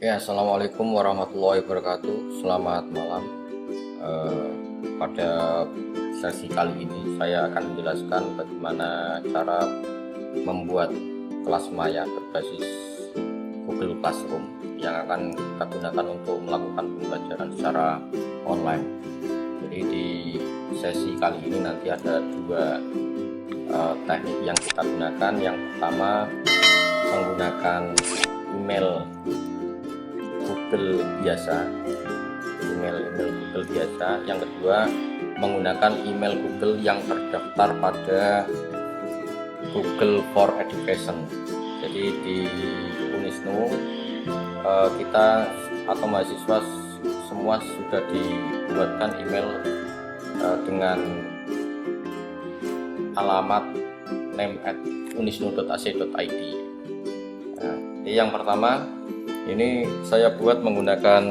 Ya, assalamualaikum warahmatullahi wabarakatuh. Selamat malam. Eh, Pada sesi kali ini saya akan menjelaskan bagaimana cara membuat kelas maya berbasis Google Classroom yang akan kita gunakan untuk melakukan pembelajaran secara online. Jadi di sesi kali ini nanti ada dua teknik yang kita gunakan. Yang pertama menggunakan email Google biasa, email Google biasa. Yang kedua menggunakan email Google yang terdaftar pada Google for Education. Jadi di Unisnu kita atau mahasiswa semua sudah dibuatkan email dengan alamat name@unisnu.ac.id. Nah, jadi yang pertama ini saya buat menggunakan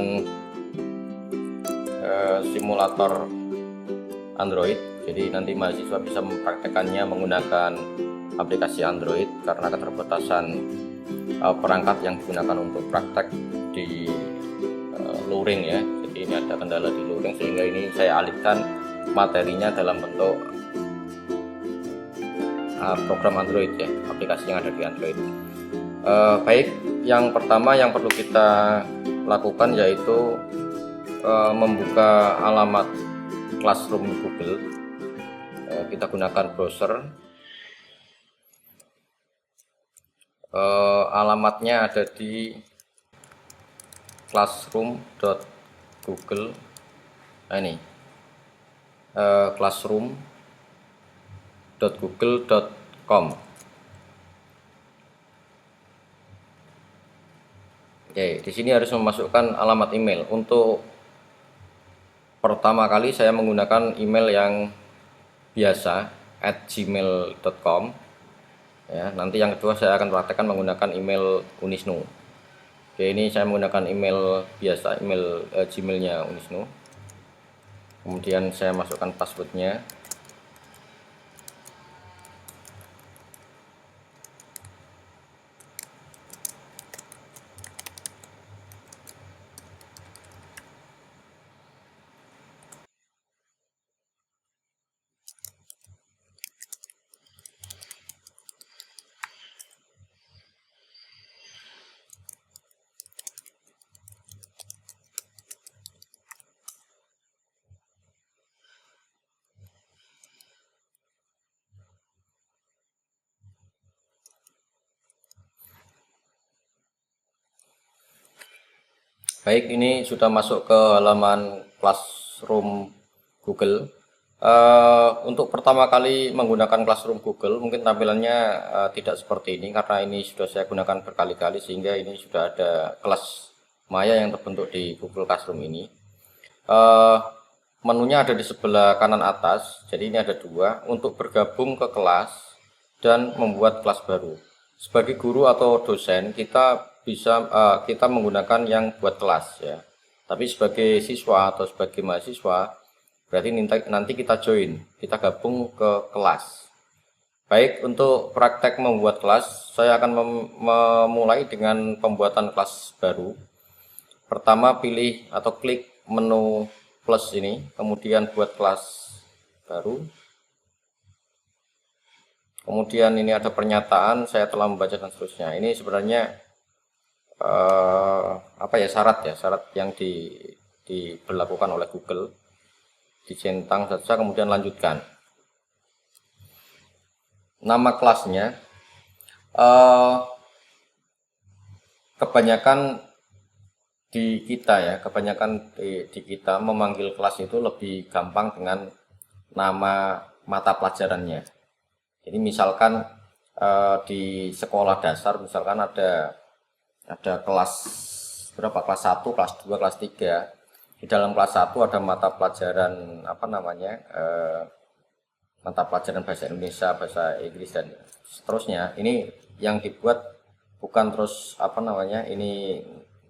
simulator Android. Jadi nanti mahasiswa bisa mempraktekannya menggunakan aplikasi Android karena keterbatasan perangkat yang digunakan untuk praktek di luring ya. Jadi ini ada kendala di luring sehingga ini saya alihkan materinya dalam bentuk program Android ya, aplikasi yang ada di Android. Baik, yang pertama yang perlu kita lakukan yaitu membuka alamat Classroom Google. Kita gunakan browser. Alamatnya ada di classroom.google. Nah ini classroom.google.com. Oke, di sini harus memasukkan alamat email. Untuk pertama kali saya menggunakan email yang biasa @gmail.com. Ya, nanti yang kedua saya akan praktekkan menggunakan email Unisnu. Oke, ini saya menggunakan email biasa, email Gmailnya Unisnu. Kemudian saya masukkan passwordnya. Baik, ini sudah masuk ke halaman Classroom Google. Untuk pertama kali menggunakan Classroom Google, mungkin tampilannya tidak seperti ini karena ini sudah saya gunakan berkali-kali sehingga ini sudah ada kelas maya yang terbentuk di Google Classroom ini. Menunya ada di sebelah kanan atas, jadi ini ada dua untuk bergabung ke kelas dan membuat kelas baru. Sebagai guru atau dosen kita menggunakan yang buat kelas ya. Tapi sebagai siswa atau sebagai mahasiswa berarti nanti kita join, kita gabung ke kelas. Baik, untuk praktek membuat kelas saya akan memulai dengan pembuatan kelas baru. Pertama pilih atau klik menu plus ini, kemudian buat kelas baru. Kemudian ini ada pernyataan saya telah membaca dan seterusnya. Ini sebenarnya syarat yang diberlakukan oleh Google. Dicentang saja kemudian lanjutkan. Nama kelasnya kebanyakan di kita memanggil kelas itu lebih gampang dengan nama mata pelajarannya. Jadi misalkan di sekolah dasar misalkan ada kelas berapa, kelas 1, kelas 2, kelas 3. Di dalam kelas 1 ada mata pelajaran mata pelajaran bahasa Indonesia, bahasa Inggris dan seterusnya. Ini yang dibuat bukan terus ini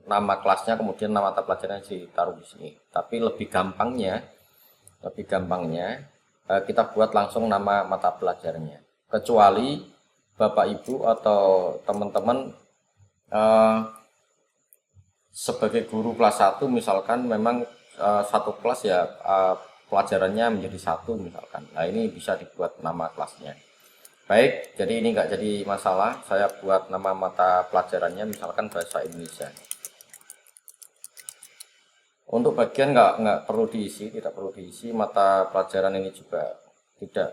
nama kelasnya kemudian nama mata pelajaran ditaruh di sini. Tapi lebih gampangnya kita buat langsung nama mata pelajarannya. Kecuali Bapak Ibu atau teman-teman sebagai guru kelas satu misalkan memang satu kelas ya pelajarannya menjadi satu misalkan. Nah ini bisa dibuat nama kelasnya. Baik, jadi ini nggak jadi masalah. Saya buat nama mata pelajarannya misalkan bahasa Indonesia. Untuk bagian nggak perlu diisi, tidak perlu diisi. Mata pelajaran ini juga tidak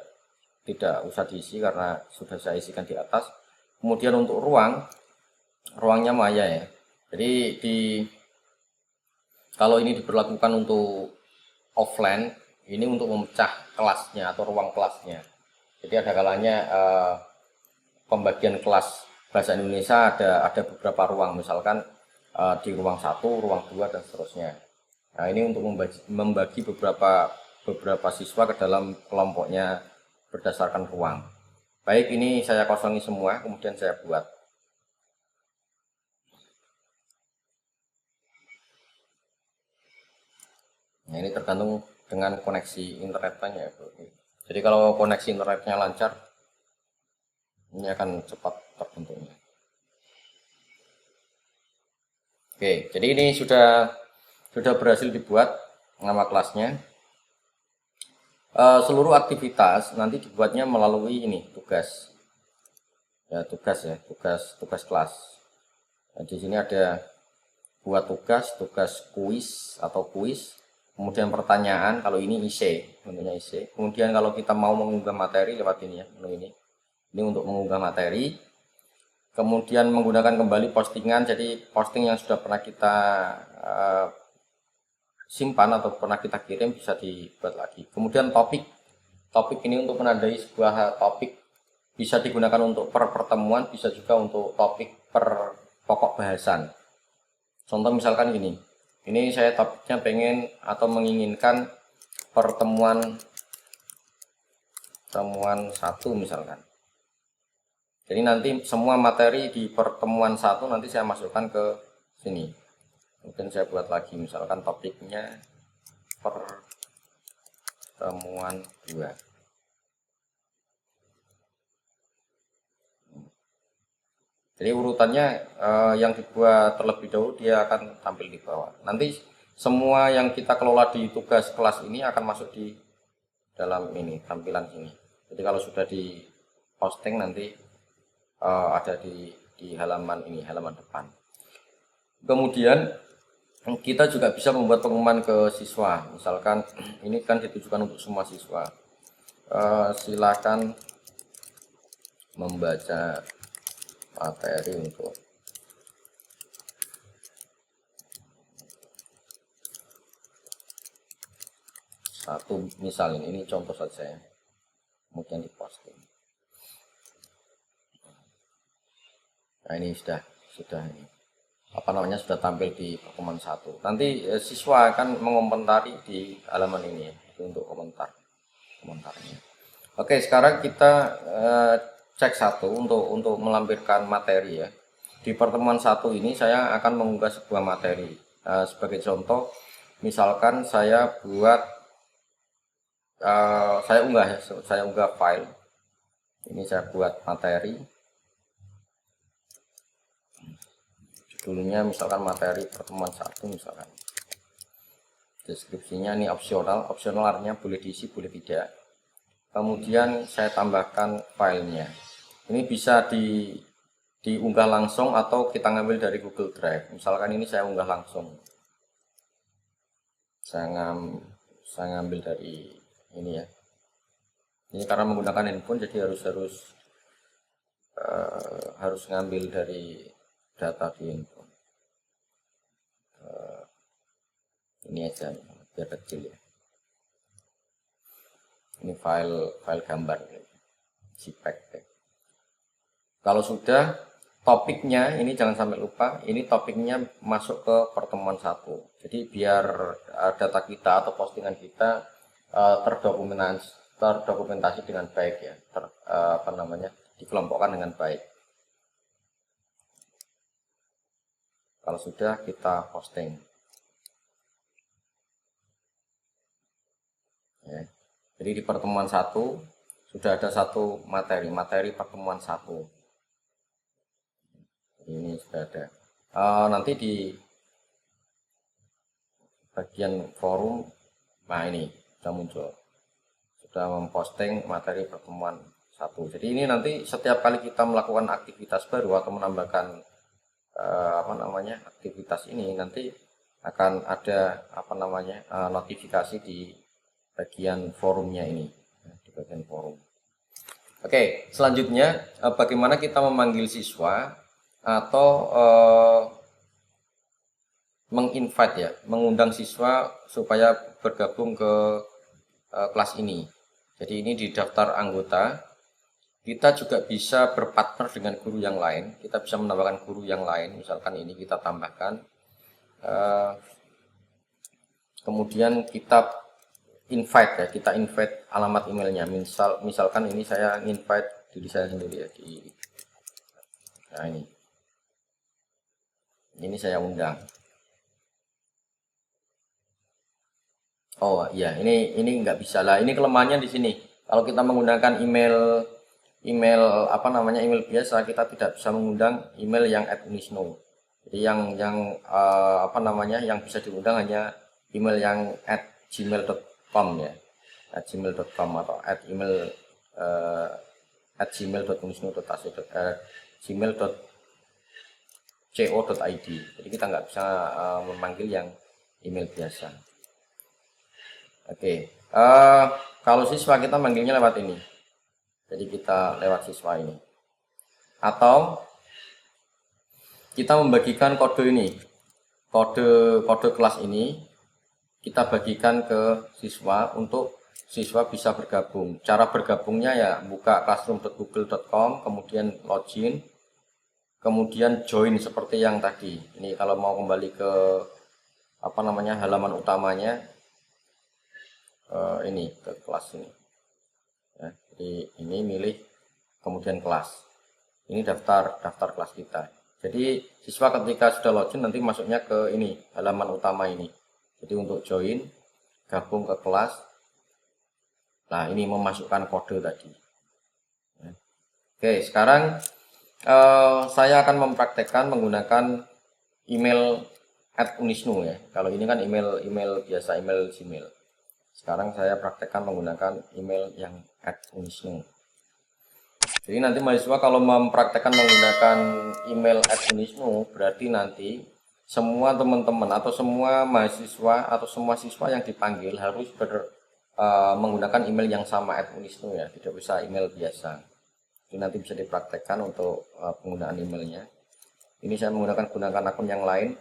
tidak usah diisi karena sudah saya isikan di atas. Kemudian untuk ruangnya Maya ya. Jadi kalau ini diberlakukan untuk offline, ini untuk memecah kelasnya atau ruang kelasnya. Jadi ada kalanya pembagian kelas bahasa Indonesia ada beberapa ruang, misalkan di ruang 1, ruang 2 dan seterusnya. Nah, ini untuk membagi beberapa siswa ke dalam kelompoknya berdasarkan ruang. Baik, ini saya kosongi semua, kemudian saya buat. Nah, ini tergantung dengan koneksi internetnya ya. Jadi kalau koneksi internetnya lancar, ini akan cepat terbentuknya. Oke, jadi ini sudah berhasil dibuat nama kelasnya. Seluruh aktivitas nanti dibuatnya melalui ini tugas kelas. Nah, di sini ada buat tugas kuis atau kuis, kemudian pertanyaan, kalau ini IC, bentuknya IC. Kemudian kalau kita mau mengunggah materi lewat ini ya, menu ini untuk mengunggah materi. Kemudian menggunakan kembali postingan, jadi posting yang sudah pernah kita simpan atau pernah kita kirim bisa dibuat lagi. Kemudian topik ini untuk menandai sebuah topik, bisa digunakan untuk per pertemuan, bisa juga untuk topik per pokok bahasan. Contoh misalkan gini, ini saya topiknya pengen atau menginginkan pertemuan satu misalkan. Jadi nanti semua materi di pertemuan satu nanti saya masukkan ke sini. Mungkin saya buat lagi misalkan topiknya pertemuan 2. Jadi urutannya yang dibuat terlebih dahulu dia akan tampil di bawah. Nanti semua yang kita kelola di tugas kelas ini akan masuk di dalam ini tampilan sini. Jadi kalau sudah di posting nanti ada di halaman ini, halaman depan. Kemudian kita juga bisa membuat pengumuman ke siswa. Misalkan ini kan ditujukan untuk semua siswa. Silakan membaca materi untuk satu, misal ini contoh saja ya. Kemudian diposting. Nah ini sudah ini sudah tampil di pertemuan 1. Nanti siswa akan mengomentari di halaman ini ya, untuk komentarnya. Oke, sekarang kita cek satu untuk melampirkan materi ya. Di pertemuan 1 ini saya akan mengunggah sebuah materi. Sebagai contoh, misalkan saya buat saya unggah file. Ini saya buat materi. Judulnya misalkan materi pertemuan 1 misalkan. Deskripsinya ini opsional artinya boleh diisi boleh tidak. Kemudian saya tambahkan filenya. Ini bisa diunggah langsung atau kita ngambil dari Google Drive. Misalkan ini saya unggah langsung. Saya ngambil dari ini ya. Ini karena menggunakan handphone jadi harus ngambil dari data di handphone. Ini aja biar kecil ya. Ini file gambar JPEG. Kalau sudah topiknya ini jangan sampai lupa, ini topiknya masuk ke pertemuan 1. Jadi biar data kita atau postingan kita terdokumentasi dengan baik ya, dikelompokkan dengan baik. Kalau sudah kita posting. Ya. Jadi di pertemuan 1 sudah ada satu materi pertemuan 1. Ini sudah ada. Nanti bagian forum. Nah ini sudah muncul, sudah memposting materi pertemuan satu. Jadi ini nanti setiap kali kita melakukan aktivitas baru atau menambahkan aktivitas ini, nanti akan ada notifikasi di bagian forumnya ini, di bagian forum. Oke, selanjutnya bagaimana kita memanggil siswa atau menginvite ya, mengundang siswa supaya bergabung ke kelas ini. Jadi ini di daftar anggota. Kita juga bisa berpartner dengan guru yang lain. Kita bisa menambahkan guru yang lain. Misalkan ini kita tambahkan. Kemudian kita invite ya, kita invite alamat emailnya. Misalkan ini saya invite diri saya sendiri ya nah ini saya undang. Oh iya, ini nggak bisa lah. Ini kelemahannya di sini. Kalau kita menggunakan email email biasa, kita tidak bisa mengundang email yang @unisno. Jadi yang bisa diundang hanya email yang @gmail.com ya, @gmail.com atau @email @gmail.co.id. Jadi kita nggak bisa memanggil yang email biasa. Oke, kalau siswa kita manggilnya lewat ini. Jadi kita lewat siswa ini. Atau kita membagikan kode ini. Kode kelas ini kita bagikan ke siswa untuk siswa bisa bergabung. Cara bergabungnya ya buka classroom.google.com, kemudian login, kemudian join seperti yang tadi. Ini kalau mau kembali ke halaman utamanya, ini ke kelas ini. Ya, jadi ini milih kemudian kelas. Ini daftar kelas kita. Jadi siswa ketika sudah login nanti masuknya ke ini halaman utama ini. Jadi untuk join, gabung ke kelas. Nah ini memasukkan kode tadi. Ya. Oke, sekarang saya akan mempraktekkan menggunakan email @unisnu ya. Kalau ini kan email biasa, email Gmail. Sekarang saya praktekkan menggunakan email yang @unisnu. Jadi nanti mahasiswa kalau mempraktekkan menggunakan email @unisnu, berarti nanti semua teman-teman atau semua mahasiswa atau semua siswa yang dipanggil harus menggunakan email yang sama @unisnu ya, tidak bisa email biasa. Jadi nanti bisa dipraktekkan untuk penggunaan emailnya. Ini saya gunakan akun yang lain.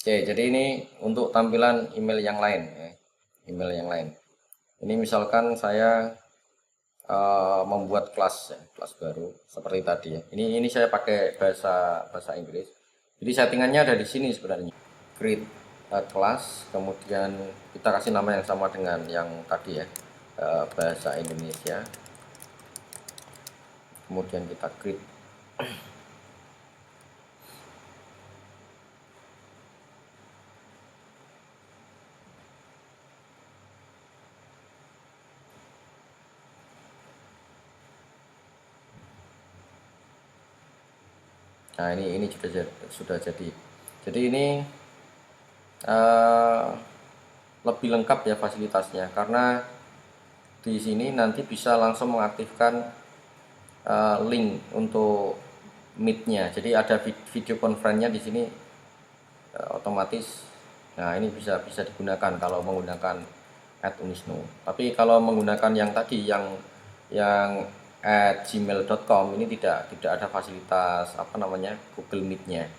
Oke, jadi ini untuk tampilan email yang lain ya. Email yang lain. Ini misalkan saya membuat kelas ya, kelas baru seperti tadi ya. Ini saya pakai bahasa Inggris. Jadi settingannya ada di sini sebenarnya. Create kelas, kemudian kita kasih nama yang sama dengan yang tadi ya, bahasa Indonesia. Kemudian kita create. Nah ini sudah jadi. Jadi ini lebih lengkap ya fasilitasnya, karena di sini nanti bisa langsung mengaktifkan link untuk meet-nya. Jadi ada video conference-nya di sini otomatis. Nah ini bisa digunakan kalau menggunakan @unisnu. Tapi kalau menggunakan yang tadi yang @gmail.com ini tidak ada fasilitas Google Meet-nya.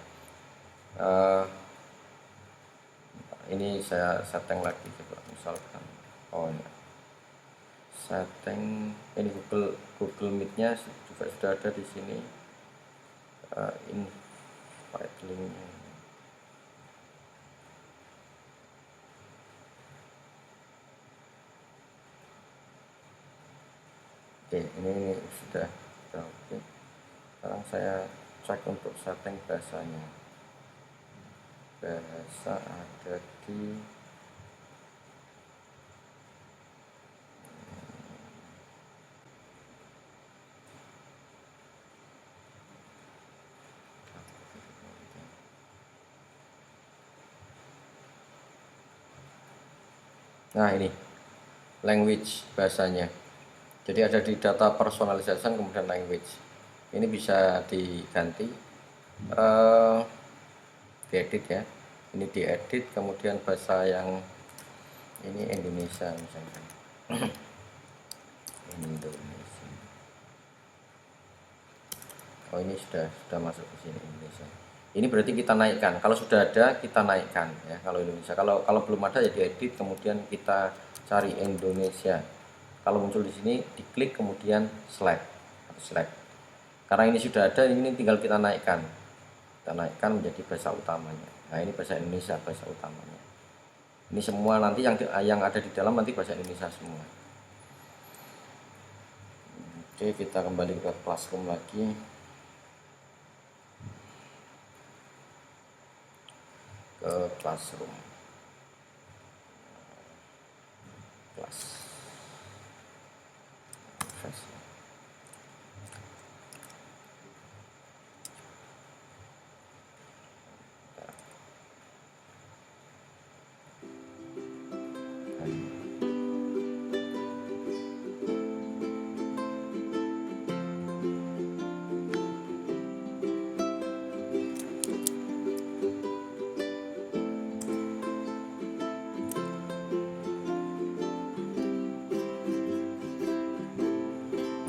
Ini saya setting lagi coba, misalkan ini setting ini Google Meet-nya juga sudah ada di sini, invite link-nya. Oke, ini sudah oke. Sekarang saya cek untuk setting bahasanya. Bahasa ada di nah ini language bahasanya. Jadi ada di data personalization kemudian language. Ini bisa diganti diedit ya. Ini diedit kemudian bahasa yang ini Indonesia misalkan. Indonesia. Oh ini sudah masuk ke sini Indonesia. Ini berarti kita naikkan. Kalau sudah ada kita naikkan ya. Kalau Indonesia. Kalau belum ada ya diedit kemudian kita cari Indonesia. Kalau muncul di sini diklik kemudian select atau select. Karena ini sudah ada, ini tinggal kita naikkan. Kita naikkan menjadi bahasa utamanya. Nah ini bahasa Indonesia bahasa utamanya. Ini semua nanti yang ada di dalam nanti bahasa Indonesia semua. Oke, kita kembali ke Classroom lagi. Ke Classroom. Kelas.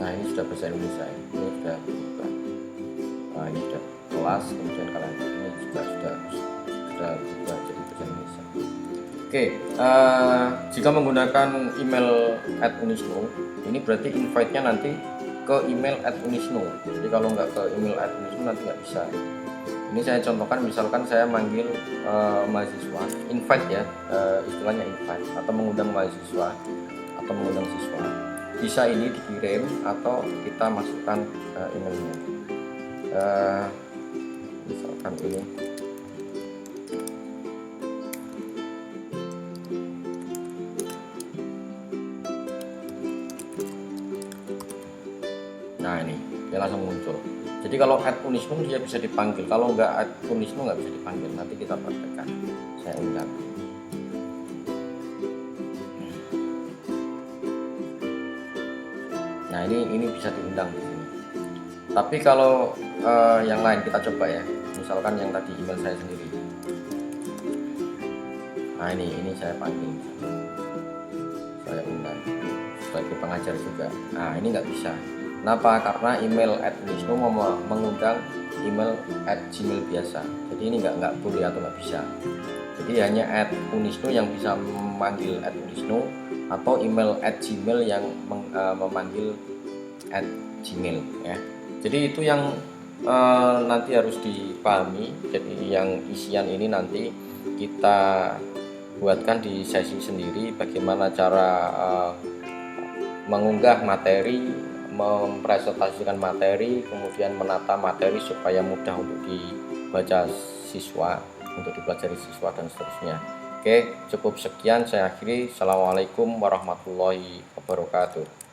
Nah ini sudah bahasa Indonesia, ini sudah berubah. Nah ini sudah kelas, kemudian kalau ini juga sudah berubah jadi bahasa Indonesia. Oke, jika menggunakan email @unisnu, ini berarti invite-nya nanti ke email @unisnu. Jadi kalau nggak ke email @unisnu nanti nggak bisa. Ini saya contohkan, misalkan saya manggil mahasiswa, invite ya, istilahnya invite atau mengundang mahasiswa atau mengundang siswa. Bisa ini dikirim atau kita masukkan emailnya. Misalkan ini. Nah ini dia langsung muncul. Jadi kalau @unisnu dia bisa dipanggil, kalau nggak @unisnu nggak bisa dipanggil. Nanti kita praktekkan. Saya undang. Nah ini bisa diundang di sini. Tapi kalau yang lain kita coba ya. Misalkan yang tadi email saya sendiri. Nah ini saya panggil. Saya undang sebagai pengajar juga. Nah ini nggak bisa. Kenapa? Karena email @unisnu mengundang email @gmail biasa. Jadi ini nggak boleh atau nggak bisa. Jadi hanya @unisnu yang bisa memanggil @unisnu atau email @gmail yang memanggil @gmail ya. Jadi itu yang nanti harus dipahami. Jadi yang isian ini nanti kita buatkan di sesi sendiri bagaimana cara mengunggah materi, mempresentasikan materi, kemudian menata materi supaya mudah untuk dibaca siswa, untuk dipelajari siswa dan seterusnya. Oke, cukup sekian saya akhiri. Assalamualaikum warahmatullahi wabarakatuh.